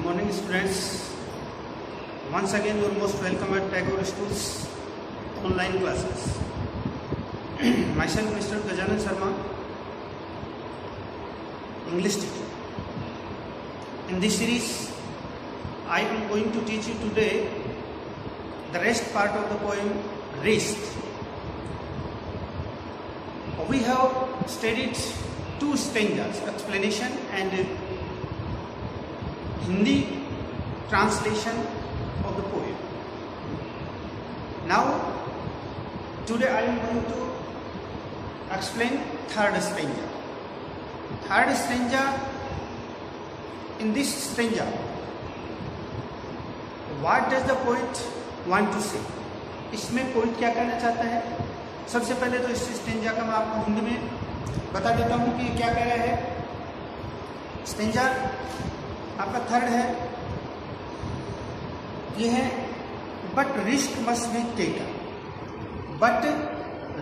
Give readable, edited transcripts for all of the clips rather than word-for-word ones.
morning, students. Once again, you are most welcome at Tagore Schools online classes. Myself, Mr. Gajanan Sharma, English teacher. In this series, I am going to teach you today the rest part of the poem Rest. We have studied two stanzas, explanation and Hindi translation of the poem. Now, today I am going to explain third stanza. Third stanza, in this stanza, what does the poet want to say? इसमें poet क्या कहना चाहता है? सबसे पहले तो इस stanza का मैं आपको हिंदी में बता देता हूँ कि क्या कह रहा है। स्टेंजा आपका थर्ड है, ये है but risk must be taken, but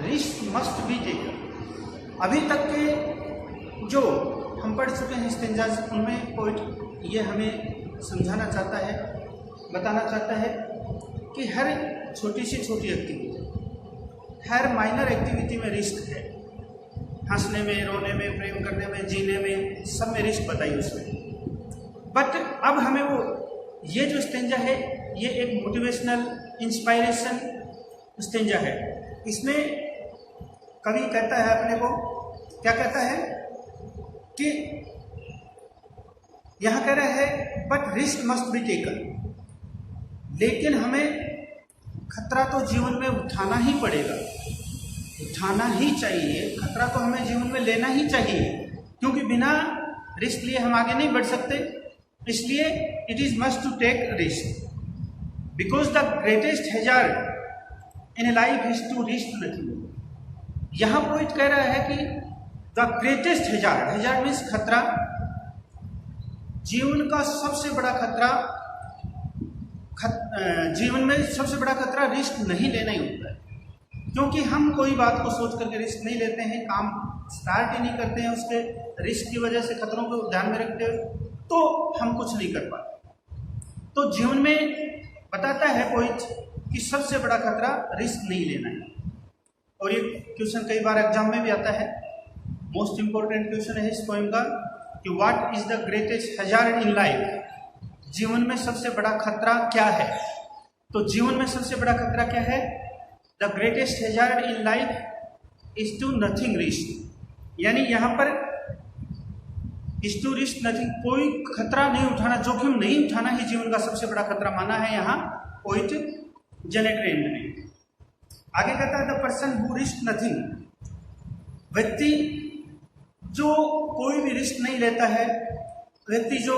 risk must be taken. अभी तक के जो हम पढ़ चुके हैं स्टेंजाज, उनमें पोइट ये हमें समझाना चाहता है, बताना चाहता है कि हर छोटी से छोटी एक्टिविटी, हर माइनर एक्टिविटी में रिस्क है। हंसने में, रोने में, प्रेम करने में, जीने में, सब में रिस्क बताइए उसमें। बट अब हमें वो ये जो स्टेंजा है, ये एक मोटिवेशनल इंस्पायरेशन स्टेंजा है। इसमें कवि कहता है अपने को, क्या कहता है कि यहाँ कह रहा है but risk must be taken, लेकिन हमें खतरा तो जीवन में उठाना ही पड़ेगा, उठाना ही चाहिए। खतरा तो हमें जीवन में लेना ही चाहिए, क्योंकि बिना रिस्क लिए हम आगे नहीं बढ़ सकते। इसलिए it is must to take risk, because the greatest hazard in life is to risk nothing. यहाँ पॉइंट कह रहा है कि the greatest hazard, hazard means खतरा, जीवन का सबसे बड़ा खतरा, जीवन में सबसे बड़ा खतरा रिस्क नहीं लेना ही होता है। क्योंकि हम कोई बात को सोच करके रिस्क नहीं लेते हैं, काम स्टार्ट ही नहीं करते हैं, उसके रिस्क की वजह से, खतरों को ध्यान में रखते हुए, तो हम कुछ नहीं कर पाते। तो जीवन में बताता है पोइट कि सबसे बड़ा खतरा रिस्क नहीं लेना है। और ये क्वेश्चन कई बार एग्जाम में भी आता है, मोस्ट इंपॉर्टेंट क्वेश्चन है इस पोइम का कि what is the greatest hazard in life, जीवन में सबसे बड़ा खतरा क्या है। तो जीवन में सबसे बड़ा खतरा क्या है? The greatest hazard in life is to nothing risk, यानी यहाँ पर इज टू रिस्क नथिंग, कोई खतरा नहीं उठाना, जोखिम नहीं उठाना ही जीवन का सबसे बड़ा खतरा माना है यहाँ पोइट जेनेट रेंड ने। आगे कहता है the person who risk nothing, व्यक्ति जो कोई भी रिस्क नहीं लेता है, व्यक्ति जो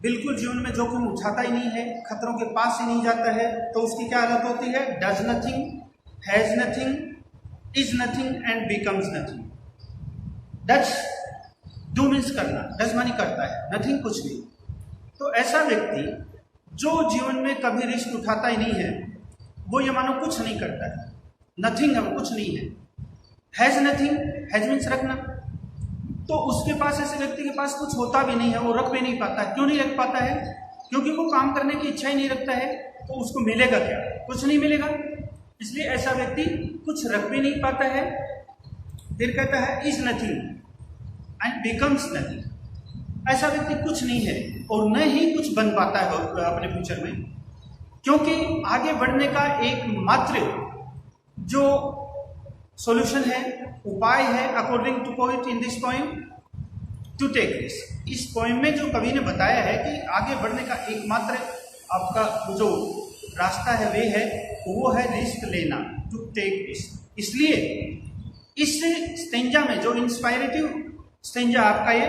बिल्कुल जीवन में जोखिम उठाता ही नहीं है, खतरों के पास ही नहीं जाता है, तो उसकी क्या हालत होती है? Does nothing, has nothing, is nothing and becomes nothing. Does do means करना, डज मानी करता है, नथिंग कुछ नहीं। तो ऐसा व्यक्ति जो जीवन में कभी रिस्क उठाता ही नहीं है, वो ये मानो कुछ नहीं करता है, नथिंग है, वो कुछ नहीं है। हैज नथिंग, हैज मीन्स रखना, तो उसके पास, ऐसे व्यक्ति के पास कुछ होता भी नहीं है, वो रख भी नहीं पाता है। क्यों नहीं रख पाता है? क्योंकि वो काम करने की इच्छा ही नहीं रखता है, तो उसको मिलेगा क्या? कुछ नहीं मिलेगा। इसलिए ऐसा व्यक्ति कुछ रख भी नहीं पाता है। फिर कहता है is nothing and becomes nothing, ऐसा व्यक्ति कुछ नहीं है और न ही कुछ बन पाता है अपने फ्यूचर में, क्योंकि आगे बढ़ने का एकमात्र जो सॉल्यूशन है, उपाय है, according to poet in this poem, to take risk. इस पोइम में जो कवि ने बताया है कि आगे बढ़ने का एकमात्र आपका जो रास्ता है, वे है, वो है रिस्क लेना, टू टेक रिस्क। इसलिए इस स्टेंजा में जो इंस्पायरेटिव स्टेंजा आपका ये,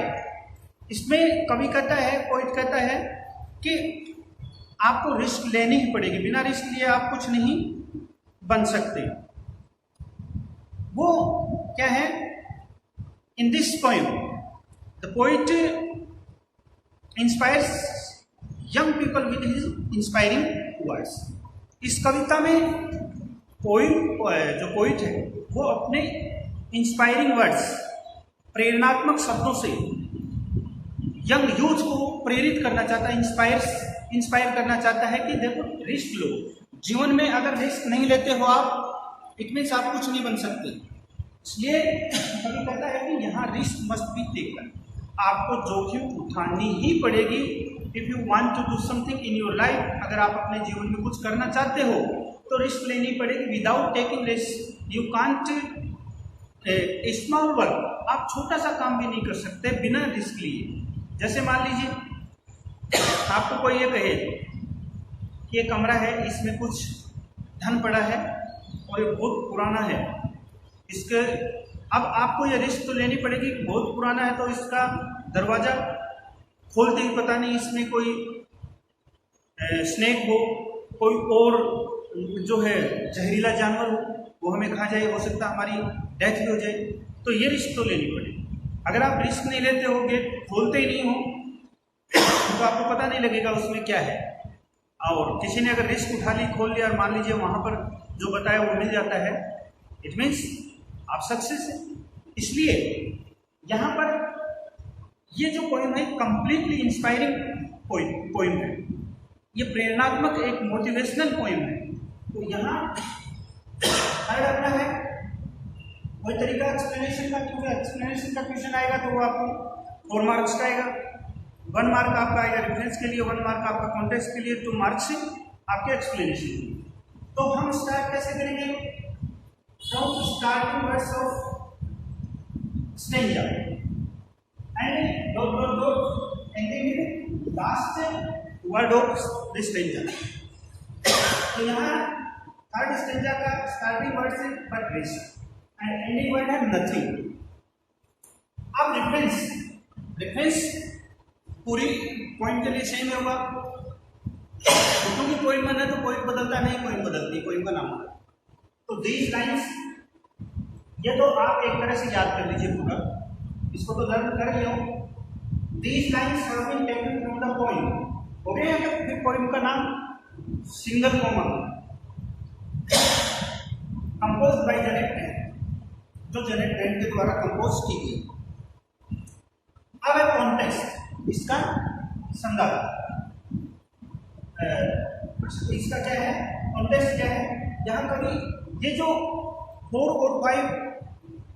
इसमें कवि कहता है, पोइट कहता है कि आपको रिस्क लेनी ही पड़ेगी, बिना रिस्क लिए आप कुछ नहीं बन सकते। वो क्या है? इन this poem the poet inspires young people with his inspiring words. इस कविता में जो पोइट है, वो अपने इंस्पायरिंग वर्ड्स, प्रेरणात्मक शब्दों से यंग यूथ को प्रेरित करना चाहता है, इंस्पायर करना चाहता है कि देखो रिस्क लो। जीवन में अगर रिस्क नहीं लेते हो आप, इट मीन्स आप कुछ नहीं बन सकते। इसलिए कभी कहता है कि यहाँ रिस्क मस्ट बी टेकन, आपको जोखिम उठानी ही पड़ेगी। If you want to do something in your life, अगर आप अपने जीवन में कुछ करना चाहते हो तो रिस्क लेनी पड़ेगी। Without taking risk you can't small work, आप छोटा सा काम भी नहीं कर सकते बिना रिस्क लिए। जैसे मान लीजिए आपको कोई ये कहे कि ये कमरा है, इसमें कुछ धन पड़ा है और ये बहुत पुराना है, इसके अब आपको ये रिस्क तो लेनी पड़ेगी। बहुत पुराना है तो इसका दरवाज़ा खोलते ही पता नहीं इसमें कोई स्नेक हो, कोई और जो है जहरीला जानवर हो, वो हमें खा जाए, हो सकता हमारी डेथ भी हो जाए। तो ये रिस्क तो लेनी पड़ेगी। अगर आप रिस्क नहीं लेते हो, गेट खोलते ही नहीं हो, तो आपको पता नहीं लगेगा उसमें क्या है। और किसी ने अगर रिस्क उठा ली, खोल लिया और मान लीजिए वहाँ पर जो बताया वो मिल जाता है, इट मीन्स आप सक्सेस है। इसलिए यहाँ पर ये जो पोइम है कंप्लीटली इंस्पायरिंग पोइम है, ये प्रेरणात्मक एक मोटिवेशनल पोइम है। तो यहाँ थर्ड अपना है वही तरीका एक्सप्लेनेशन का, क्योंकि एक्सप्लेनेशन का क्वेश्चन आएगा तो वो आपको 4 मार्क्स का आएगा। 1 मार्क आपका आएगा रेफरेंस के लिए, 1 मार्क आपका कॉन्टेक्स्ट के लिए, 2 मार्क्स से आपके एक्सप्लेनेशन। तो हम स्टार्ट कैसे करेंगे? From starting words of stanza and dot dot dot ending with last word of the stanza. तो यहाँ थर्ड स्टेंजा का स्टार्टिंग वर्ड से but risk and ending word है नथिंग। अब रेफरेंस पूरी पॉइंट के लिए सेम होगा, क्योंकि पॉइंट बना तो पॉइंट बदलता नहीं, पॉइंट बदलती है, पॉइंट का नाम होगा। तो दीज लाइन्स, ये तो आप एक तरह से याद कर लीजिए पूरा, इसको तो लर्न कर लिया हो। These lines have been taken from the poem. हो गया फिर पोइम का नाम single comma compose by Janet ten, जो जेनेट टेन के द्वारा कंपोज की गई। अब है कॉन्टेक्स्ट, इसका संदर्भ, इसका क्या है कॉन्टेक्स्ट क्या है। यहाँ कभी ये जो 4 और 5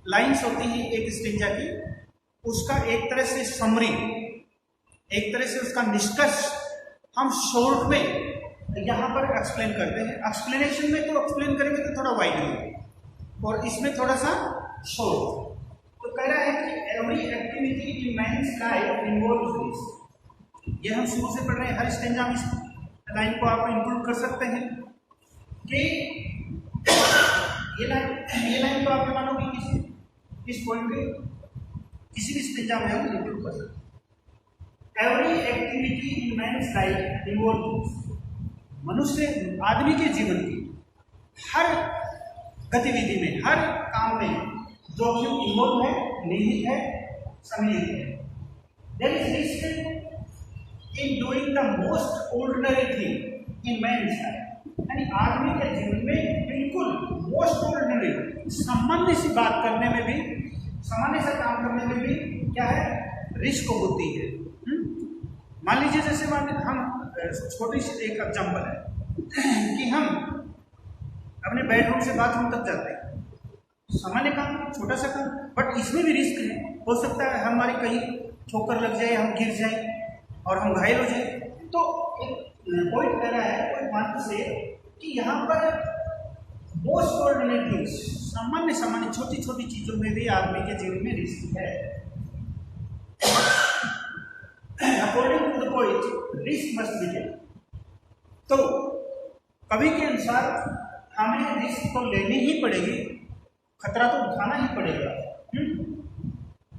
लाइन्स होती हैं एक स्टेंजा की, उसका एक तरह से समरी, एक तरह से उसका निष्कर्ष हम शॉर्ट में यहाँ पर एक्सप्लेन करते हैं। एक्सप्लेनेशन में तो एक्सप्लेन करेंगे तो थोड़ा वाइड होगा और इसमें थोड़ा सा शॉर्ट। तो कह रहा है कि every activity in man's life involves this. ये हम शुरू से पढ़ रहे हैं, हर स्टेंजा में इस लाइन को आप इंक्लूड कर सकते हैं कि ये लाइन तो आप मानो कि किसी इस पॉइंट के किसी भी स्टेंजा में हम इंक्लूड कर सकते हैं। Every activity in man's life involves this. मनुष्य आदमी के जीवन की हर गतिविधि में, हर काम में जोखिम इन्वॉल्व है, निहित है, सम्मिलित है। There is risk in doing the most ordinary thing in man's life. यानी आदमी के जीवन में बिल्कुल मोस्ट ऑर्डिनरी सामान्य सी बात करने में भी, सामान्य सा काम करने में भी क्या है, रिस्क होती है। मान लीजिए जैसे हम छोटी सी एक एग्जाम्पल है कि हम अपने बेडरूम से बाथरूम तक जाते हैं, सामान्य काम, छोटा सा काम, बट इसमें भी रिस्क है। हो सकता है हमारी कहीं ठोकर लग जाए, हम गिर जाए और हम घायल हो जाए। तो एक पॉइंट कह रहा है, कोई मान से कि यहाँ पर मोस्ट ऑर्डिनरी थिंग्स, सामान्य छोटी छोटी चीजों में भी आदमी के जीवन में रिस्क है। According to the point risk must be taken. तो कवि के अनुसार हमें रिस्क तो लेनी ही पड़ेगी, खतरा तो उठाना ही पड़ेगा।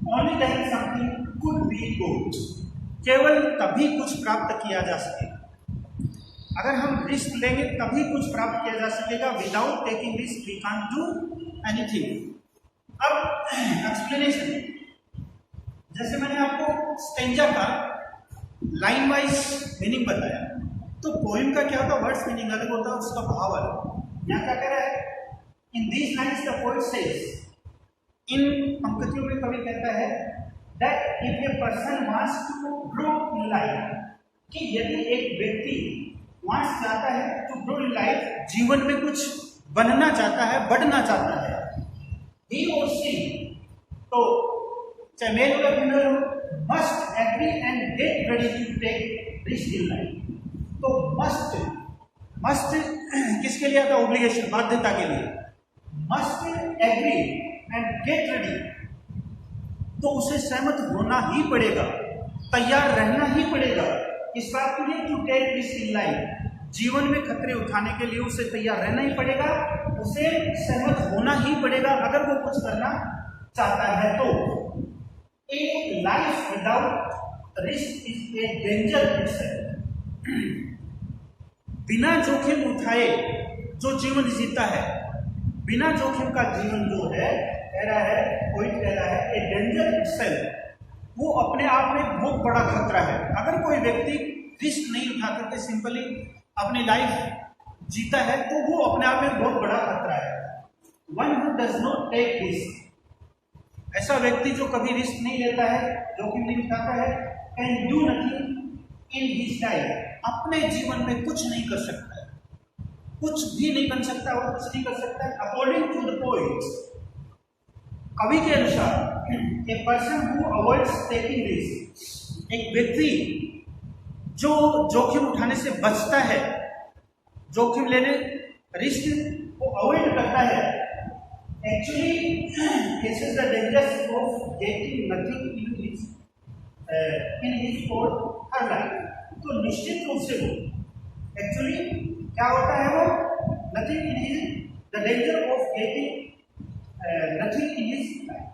Only then something could be good, केवल तभी कुछ प्राप्त किया जा सकेगा। अगर हम रिस्क लेंगे तभी कुछ प्राप्त किया जा सकेगा। Without taking risk we can't do anything. अब एक्सप्लेनेशन, जैसे मैंने आपको स्टेंजा का लाइन वाइज मीनिंग बताया, तो पोइम का क्या होता है, वर्ड्स मीनिंग अलग होता है, उसका भाव अलग। यहाँ क्या कह रहा है, in these lines the poet says, इन पंक्तियों में कवि कहता है that if a person wants to grow in life, कि यदि एक व्यक्ति वांट्स चाहता है टू ग्रो इन लाइफ, जीवन में कुछ बनना चाहता है, बढ़ना चाहता है, ही और सी, तो चाहे मेल हो या फीमेल हो, must agree and get ready to take risk in life. तो मस्ट किसके लिए आता है? ऑब्लिगेशन, बाध्यता के लिए। Must agree and get ready, तो उसे सहमत होना ही पड़ेगा, तैयार रहना ही पड़ेगा इस बात के लिए to take risk in life, जीवन में खतरे उठाने के लिए उसे तैयार रहना ही पड़ेगा, उसे सहमत होना ही पड़ेगा अगर वो कुछ करना चाहता है तो। ए life without risk is a danger itself, बिना जोखिम उठाए जो जीवन जीता है, बिना जोखिम का जीवन जो है, कह रहा है कोई कह रहा है ए डेंजर इटसेल्फ, वो अपने आप में बहुत बड़ा खतरा है। अगर कोई व्यक्ति रिस्क नहीं उठा करके सिंपली अपनी लाइफ जीता है तो वो अपने आप में बहुत बड़ा खतरा है। One who does not take risk, ऐसा व्यक्ति जो कभी रिस्क नहीं लेता है, जोखिम नहीं उठाता है, can do nothing in his life, अपने जीवन में कुछ नहीं कर सकता है, कुछ भी नहीं बन सकता और कुछ नहीं कर सकता है। अकॉर्डिंग टू द पोएट, कवि के अनुसार, a person who avoids taking risk, एक व्यक्ति जो जोखिम उठाने से बचता है, जोखिम लेने, रिस्क को अवॉइड करता है, actually this is the danger of getting nothing in his और हर लाइफ। तो निश्चित रूप से वो एक्चुअली क्या होता है, वो nothing in his, the danger of getting nothing in his life.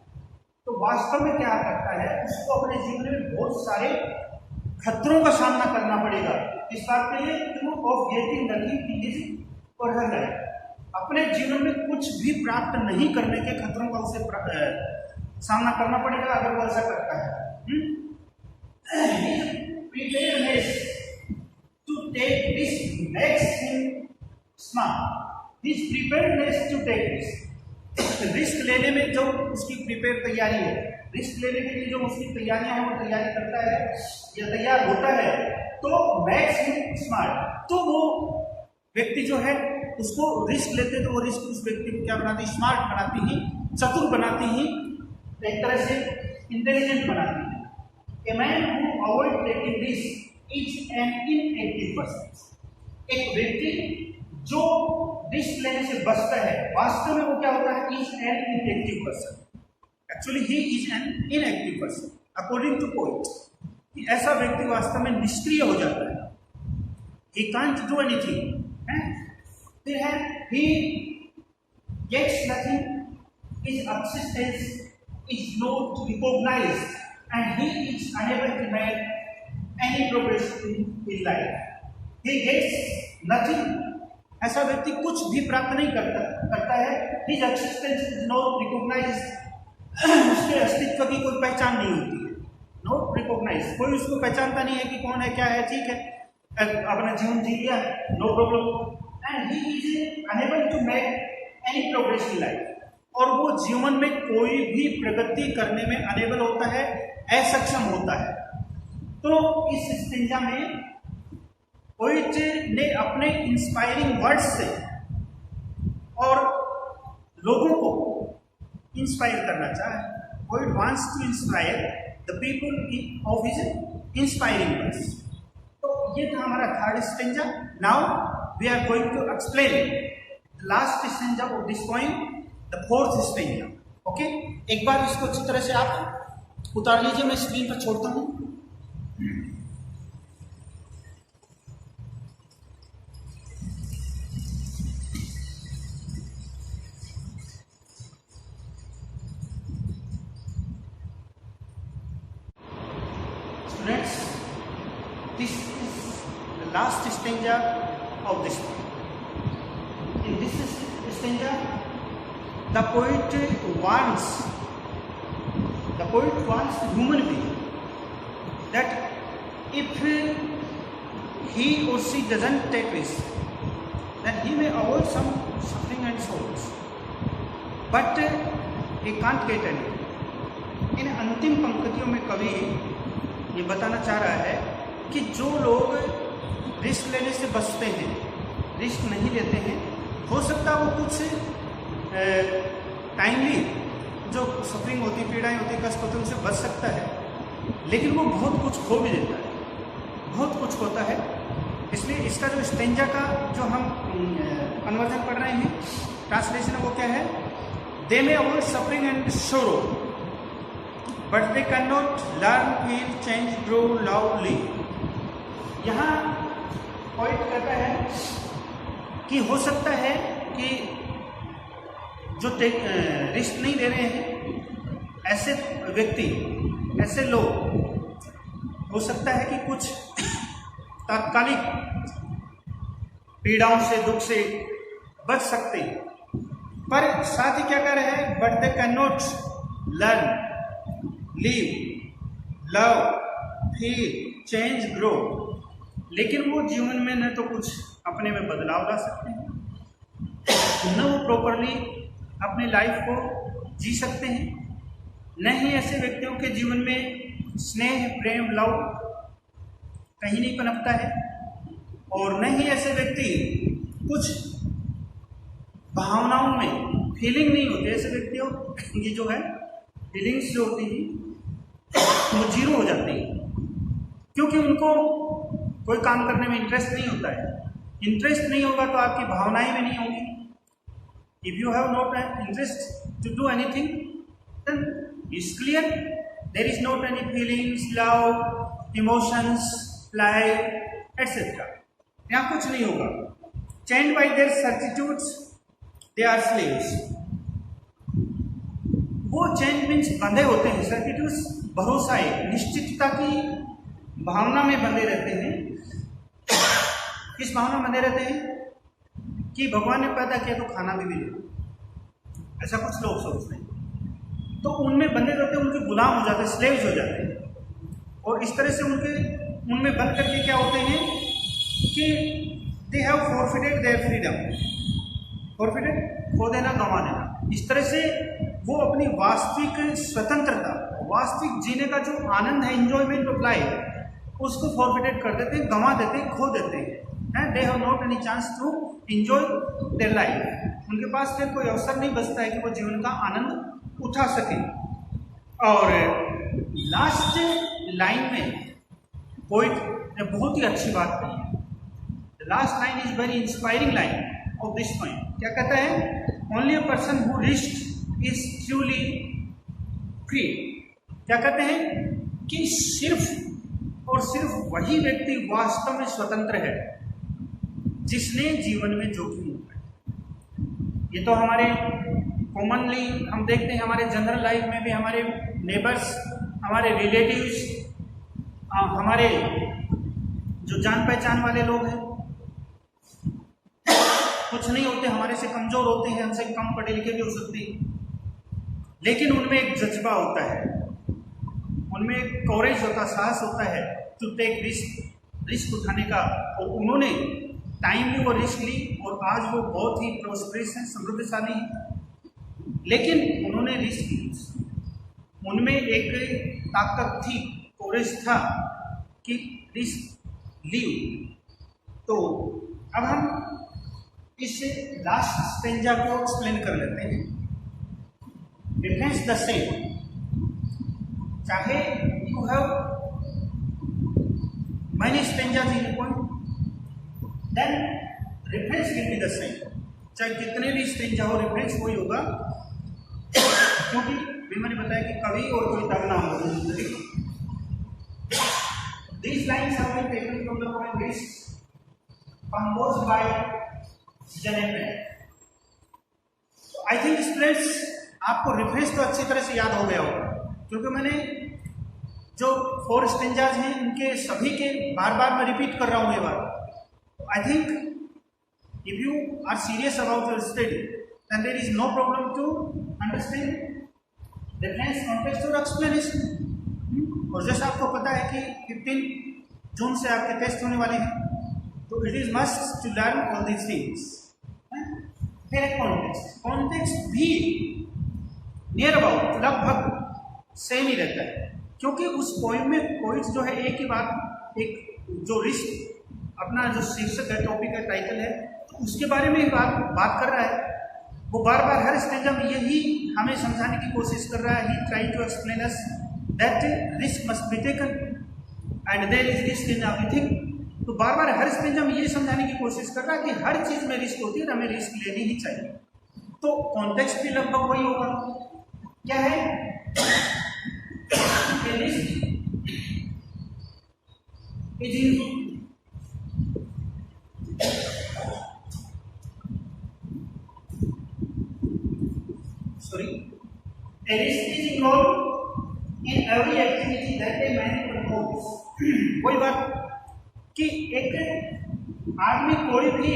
तो वास्तव में क्या करता है, उसको अपने जीवन में बहुत सारे खतरों का सामना करना पड़ेगा। इस बात के लिए of getting nothing in his और हर लाइफ, अपने जीवन में कुछ भी प्राप्त नहीं करने के खतरों का उसे सामना करना पड़ेगा अगर वो ऐसा करता है। Preparedness to take risk makes him smart. His preparedness to take risk, risk लेने में जो उसकी प्रिपेयर तैयारी है, रिस्क लेने के लिए जो उसकी तैयारियां हैं, वो तैयारी करता है या तैयार होता है, तो मैक्स हिम स्मार्ट, तो वो व्यक्ति जो है उसको रिस्क लेते तो वो रिस्क उस व्यक्ति को क्या बनाती, स्मार्ट बनाती ही, चतुर बनाती ही, एक तरह से इंटेलिजेंट बनाती है। A man who avoid taking risk is an inactive person. एक व्यक्ति जो रिस्क लेने से बचता है, वास्तव में वो क्या होता है, is an inactive person. Actually he is an inactive person. According to poet, ऐसा व्यक्ति वास्तव में निष्क्रिय हो जाता है। He can't do anything. He gets nothing. His existence is not recognized. And he is unable to make any progress in his life. He gets nothing. ऐसा व्यक्ति कुछ भी प्राप्त नहीं करता है। His existence is not recognized. उसके अस्तित्व की कोई पहचान नहीं होती है। Not recognized. कोई उसको पहचानता नहीं है कि कौन है, क्या है, ठीक है, अपना जीवन जी लिया, no problem. And he is unable to make any progress in life. और वो जीवन में कोई भी प्रगति करने में अनेबल होता है, असक्षम होता है। तो इस स्टेंजा में पोएट ने अपने इंस्पायरिंग वर्ड्स से और लोगों को इंस्पायर करना चाहा। Poet wants to inspire the people of his inspiring words. तो ये था हमारा third stanza. Now we are going to explain last stanza of this poem, the fourth stanza. Okay, एक बार इसको अच्छी तरह से आप उतार लीजिए, मैं स्क्रीन पर छोड़ता हूं। Students, this is the last stanza of this poem. In this stanza, the poet wants the human being that if he or she doesn't take risk, then he may avoid some suffering and sorrows, but he can't get any. इन अंतिम पंक्तियों में कवि ये बताना चाह रहा है कि जो लोग रिस्क लेने से बचते हैं, रिस्क नहीं लेते हैं, हो सकता है वो कुछ टाइमली जो सफरिंग होती, पीड़ाएं होती, कष्ट होते उनसे बच सकता है, लेकिन वो बहुत कुछ खो भी देता है, बहुत कुछ होता है। इसलिए इसका जो स्टेंजा का जो हम कन्वर्जन पढ़ रहे हैं, ट्रांसलेशन वो क्या है? They may avoid suffering and sorrow but they can not learn, feel, change, grow, love, live. यहाँ पॉइंट कहता है कि हो सकता है कि जो रिस्क नहीं ले रहे हैं ऐसे व्यक्ति, ऐसे लोग, हो सकता है कि कुछ तात्कालिक पीड़ाओं से, दुख से बच सकते हैं, पर साथ ही क्या कर रहे हैं? But they can not learn, live, love, feel, change, grow. लेकिन वो जीवन में न तो कुछ अपने में बदलाव ला सकते हैं, न वो प्रॉपरली अपने लाइफ को जी सकते हैं, न ही ऐसे व्यक्तियों के जीवन में स्नेह, प्रेम, लव कहीं नहीं पनपता है, और न ही ऐसे व्यक्ति कुछ भावनाओं में फीलिंग नहीं होती। ऐसे व्यक्तियों की जो है फीलिंग्स जो होती हैं वो जीरो हो जाती है, क्योंकि उनको कोई काम करने में इंटरेस्ट नहीं होता है। इंटरेस्ट नहीं होगा तो आपकी भावनाएं भी नहीं होंगी। If you have not an interest to do anything then it's clear there is not any feelings, love, emotions, life etcetera. यहाँ कुछ नहीं होगा। Chained by their certitudes they are slaves. वो चेंज मीन्स बंधे होते हैं, सर्टिट्यूड्स भरोसा है, निश्चितता की भावना में बंधे रहते हैं। किस भावना में बंधे रहते हैं? कि भगवान ने पैदा किया तो खाना भी मिले, ऐसा कुछ लोग सोचते हैं, तो उनमें बंधे रहते हैं, उनके गुलाम हो जाते हैं, स्लेव्स हो जाते हैं। और इस तरह से उनमें बंद करके क्या होते हैं कि they have forfeited their freedom. Forfeited, खो देना, गंवा देना। इस तरह से वो अपनी वास्तविक स्वतंत्रता, वास्तविक जीने का जो आनंद है, इंजॉयमेंट ऑफ लाइफ, उसको फॉरफिटेड कर देते हैं, गंवा देते हैं, खो देते हैं। They have not any chance to enjoy their life. उनके पास फिर कोई अवसर नहीं बचता है कि वो जीवन का आनंद उठा सके। और लास्ट लाइन में पोइट ने बहुत ही अच्छी बात कही है। The last line is very inspiring line of this point. क्या कहता है? Only a person who risk is truly free. क्या कहते हैं कि सिर्फ और सिर्फ वही व्यक्ति वास्तव में स्वतंत्र है जिसने जीवन में जोखिम उठाया। ये तो हमारे कॉमनली हम देखते हैं, हमारे जनरल लाइफ में भी हमारे नेबर्स, हमारे रिलेटिव्स, हमारे जो जान पहचान वाले लोग हैं, कुछ नहीं होते, हमारे से कमजोर होते हैं, हमसे कम पढ़े लिखे भी हो सकते हैं, लेकिन उनमें एक जज्बा होता है, उनमें एक कवरेज होता है, साहस होता है टू टेक रिस्क उठाने का। और उन्होंने टाइमली वो रिस्क ली और आज वो बहुत ही प्रोस्परस हैं, समृद्धशाली हैं। लेकिन उन्होंने रिस्क ली, उनमें एक ताकत थी, कवरेज था कि रिस्क ली। तो अब हम इस लास्ट स्टेंजा को एक्सप्लेन कर लेते हैं। डिफरेंस द सेम, चाहे you have many stanzas in point, then reference will be the same. चाहे कितने भी स्टेंजा हो, रेफरेंस वही होगा, क्योंकि भी मैंने बताया कि कवि और कोई तगना होगा। These lines have been taken from the poem Risk, composed by Janepin. I think students आपको रेफरेंस तो अच्छी तरह से याद हो गया होगा, क्योंकि मैंने जो 4 स्टेंजाज हैं उनके सभी के बार बार मैं रिपीट कर रहा हूँ ये बात। I think if you are serious about your study then there is no problem to understand reference, context और एक्सप्लेनेशन। और जैसा आपको पता है कि 15 जून से आपके टेस्ट होने वाले हैं, तो it is must to learn all these things. फिर कॉन्टेक्स्ट भी नियर अबाउट, लगभग सेम ही रहता है, क्योंकि उस पोइम में पोइट जो है एक ही बात, एक जो रिस्क अपना जो शीर्षक है, टॉपिक है, टाइटल है, तो उसके बारे में ही बात कर रहा है। वो बार बार हर स्टेंजा में यही हमें समझाने की कोशिश कर रहा है। He trying to explain us that risk must be taken and there is risk in everything. तो बार बार हर स्टेंजा में ये समझाने की कोशिश कर रहा है कि हर चीज़ में रिस्क होती है और हमें रिस्क लेनी ही चाहिए। तो कॉन्टेक्स्ट भी लगभग वही होगा। क्या है? Risk is in a risk is involved in every activity that a man performs। वही बात कि एक आदमी कोई भी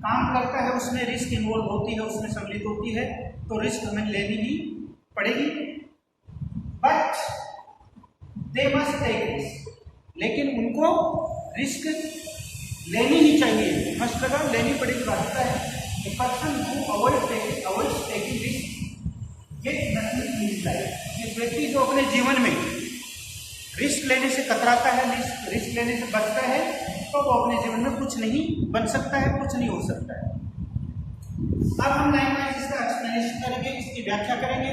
काम करता है उसमें रिस्क इन्वॉल्व होती है, उसमें सम्मिलित होती है, तो रिस्क हमें लेनी ही पड़ेगी। But they must take risk, लेकिन उनको रिस्क लेनी ही चाहिए। मस्ट लगा लेनी पड़ेगी, बाध्यता है। A person who avoids taking risk gets nothing in his life। एक व्यक्ति जो अपने जीवन में रिस्क लेने से कतराता है, रिस्क लेने से बचता है, तो वो अपने जीवन में कुछ नहीं बन सकता है, कुछ नहीं हो सकता है। अब हम लाइन वाइज इसका एक्सप्लेनेशन करेंगे, इसकी व्याख्या करेंगे।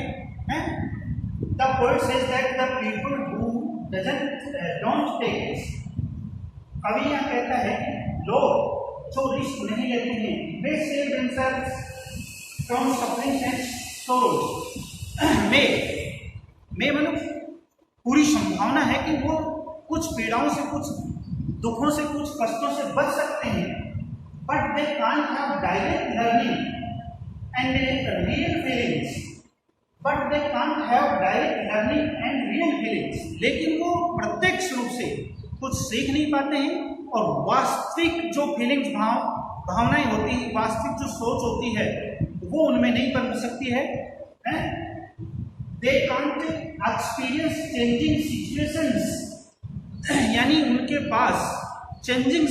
The poet says that the people who don't take risk, कवि यहाँ कहता है लोग जो रिस्क नहीं लेते हैं, they save themselves from suffering and sorrows। में मतलब पूरी संभावना है कि वो कुछ पीड़ाओं से, कुछ दुखों से, कुछ कष्टों से बच सकते हैं, but they can't have direct learning and real feelings। But they can't have direct learning and real feelings। लेकिन वो प्रत्यक्ष रूप से कुछ सीख नहीं पाते हैं और वास्तविक जो फीलिंग्स, भावनाएं होती हैं, वास्तविक जो सोच होती है वो उनमें नहीं बन सकती है। They can't experience changing situations, यानी उनके पास चेंजिंग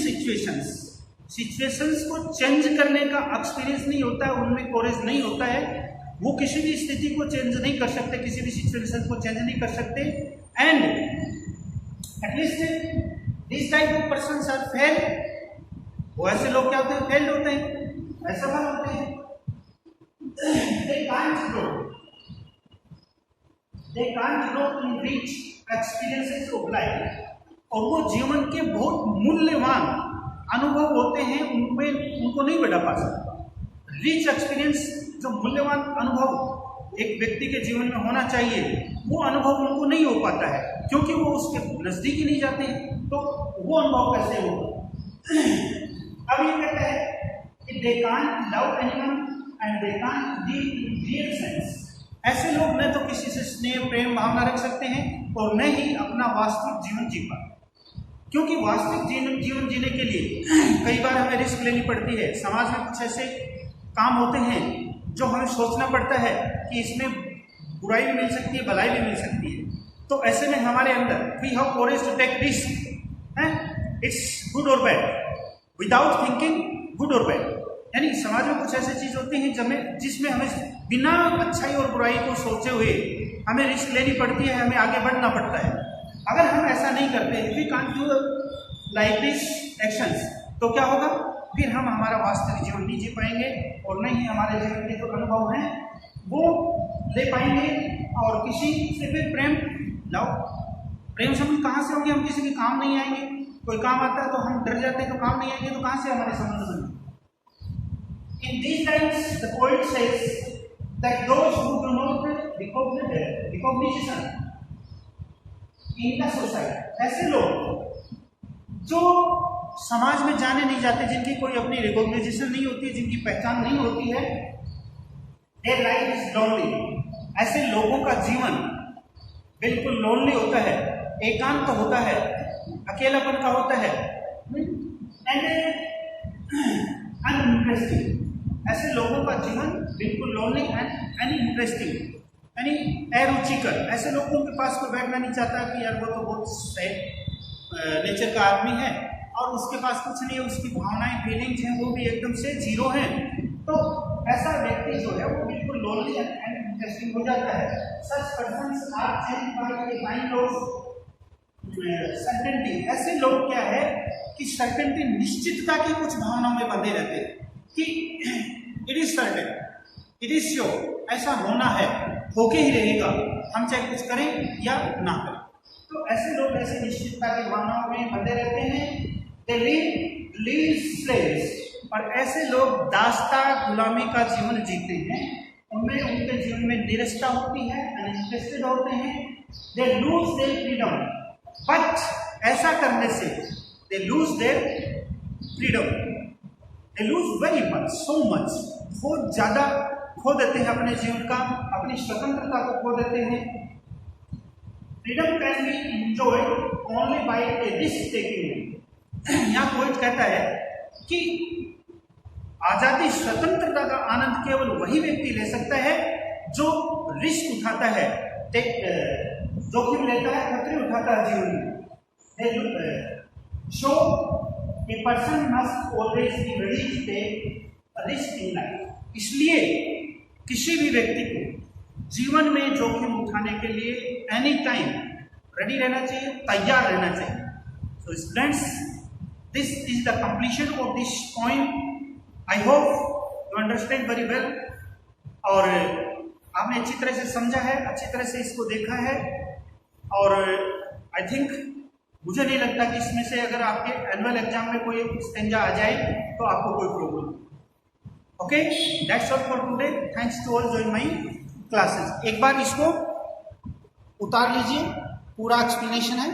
सिचुएशंस को चेंज करने का एक्सपीरियंस नहीं होता है, उनमें कोरेज नहीं होता है। वो किसी भी स्थिति को चेंज नहीं कर सकते, किसी भी सिचुएशन को चेंज नहीं कर सकते। And at least this type of persons are fail. वो ऐसे लोग क्या होते हैं? फेल्ड होते हैं, असफल होते हैं। They can't grow in rich experiences of life। और वो जीवन के बहुत मूल्यवान अनुभव होते हैं, उनको नहीं बढ़ा पा सकता। रिच एक्सपीरियंस, जो मूल्यवान अनुभव एक व्यक्ति के जीवन में होना चाहिए, वो अनुभव उनको नहीं हो पाता है, क्योंकि वो उसके नजदीक ही नहीं जाते हैं। तो वो अनुभव कैसे होगा? अब ये कहता है कि they can't love anyone and they can't live in real sense. ऐसे लोग न तो किसी से स्नेह, प्रेम, भावना रख सकते हैं और न ही अपना वास्तविक जीवन जी पाते, क्योंकि वास्तविक जीवन जीने के लिए कई बार हमें रिस्क लेनी पड़ती है। समाज में कुछ ऐसे काम होते हैं जो हमें सोचना पड़ता है कि इसमें बुराई भी मिल सकती है, भलाई भी मिल सकती है। तो ऐसे में हमारे अंदर we have courage to take risk. It's good और बैड, विदाउट थिंकिंग गुड और बैड। यानी समाज में कुछ ऐसी चीज होती हैं जिसमें हमें बिना अच्छाई और बुराई को सोचे हुए हमें रिस्क लेनी पड़ती है, हमें आगे बढ़ना पड़ता है। अगर हम ऐसा नहीं करते, we can't do like this actions, तो क्या होगा? फिर हम हमारा वास्तविक जीवन नहीं जी पाएंगे और नहीं हमारे जीवन के जो अनुभव हैं वो ले पाएंगे। और किसी से फिर प्रेम संबंध कहाँ से होंगे? हम किसी के काम नहीं आएंगे। कोई काम आता है तो हम डर जाते हैं, तो काम नहीं आएंगे तो कहाँ से हमारे संबंध बनेंगे? In these times, the poet says that those who do not recognition in the society, ऐसे लोग जो समाज में जाने नहीं जाते, जिनकी कोई अपनी रिकॉग्निशन नहीं होती, जिनकी पहचान नहीं होती है, their life is lonely। ऐसे लोगों का जीवन बिल्कुल लोनली होता है, एकांत होता है, अकेलापन का होता है, एंड अनइंटरेस्टिंग। ऐसे लोगों का जीवन बिल्कुल लोनली एंड अनइंटरेस्टिंग, यानी अरुचिकर। ऐसे लोगों के पास कोई बैठना नहीं चाहता कि यार वो तो बहुत नेचर का आदमी है और उसके पास कुछ नहीं है, उसकी भावनाएं, फीलिंग्स हैं वो भी एकदम से जीरो हैं। तो ऐसा व्यक्ति जो है वो बिल्कुल लोनली एंड इंटरेस्टिंग हो जाता है। Such persons are change by a kind of certainty. ऐसे लोग क्या है कि सर्टेनिटी, निश्चितता की कुछ भावनाओं में बंधे रहते हैं कि it is certain, it is sure, ऐसा होना है, होके ही रहेगा, हम चाहे कुछ करें या ना करें। तो ऐसे लोग ऐसे निश्चितता की भावनाओं में बंधे रहते हैं। दे लीव स्लेव्स, और ऐसे लोग दास्ता गुलामी का जीवन जीते हैं। उनमें उनके जीवन में निरस्ता होती है, अनइंटरेस्टेड होते हैं। They lose their freedom, but ऐसा करने से they lose their freedom, they lose very much, so much, बहुत ज़्यादा खो देते हैं अपने जीवन का, अपनी स्वतंत्रता को खो देते हैं। Freedom can be enjoyed only by A risk taking. यहाँ पोइट कहता है कि आज़ादी, स्वतंत्रता का आनंद केवल वही व्यक्ति ले सकता है जो रिस्क उठाता है, जोखिम लेता है, खतरे उठाता है जीवन में। So a person must always be ready to take risk in life. इसलिए किसी भी व्यक्ति को जीवन में जोखिम उठाने के लिए एनी टाइम रेडी रहना चाहिए, तैयार रहना चाहिए। So students, this is the completion of this point. I hope you understand very well, और आपने अच्छी तरह से समझा है, अच्छी तरह से इसको देखा है, और आई थिंक मुझे नहीं लगता कि इसमें से अगर आपके एनुअल एग्जाम में कोई स्टेंजा आ जाए तो आपको कोई problem. Okay, that's all for today. Thanks to all join my classes. एक बार इसको उतार लीजिए, पूरा एक्सप्लेनेशन है।